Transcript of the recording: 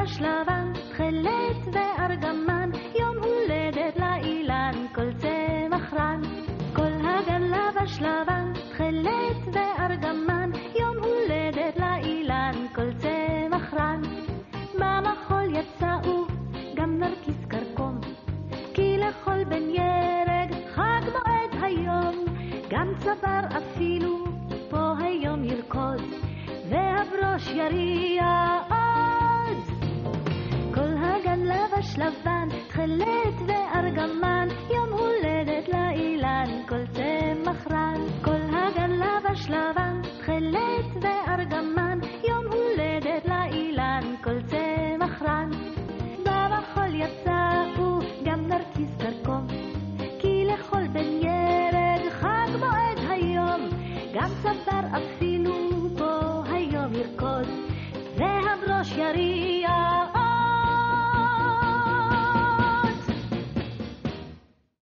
לבש לבן, תכלת וארגמן, יום הולדת לאילן, כל צמח רן. כל הגן לבש לבן, תכלת וארגמן, יום הולדת לאילן, כל צמח רן. במחול יצאו גם נרקיס קרקום, כי לכל בן ירג חג מועד היום. גם צבר אפילו פה היום ירקוד, והברוש יריע עוד. כל הגן לבש לבן, תכלת וארגמן, יום הולדת לאילן, כל צמח רן. כל הגן לבש לבן, תכלת וארגמן, יום הולדת לאילן, כל צמח רן. במחול יצאו גם נרקיס קרקום, כי לכל בן ירג חג מועד היום. גם צבר אפילו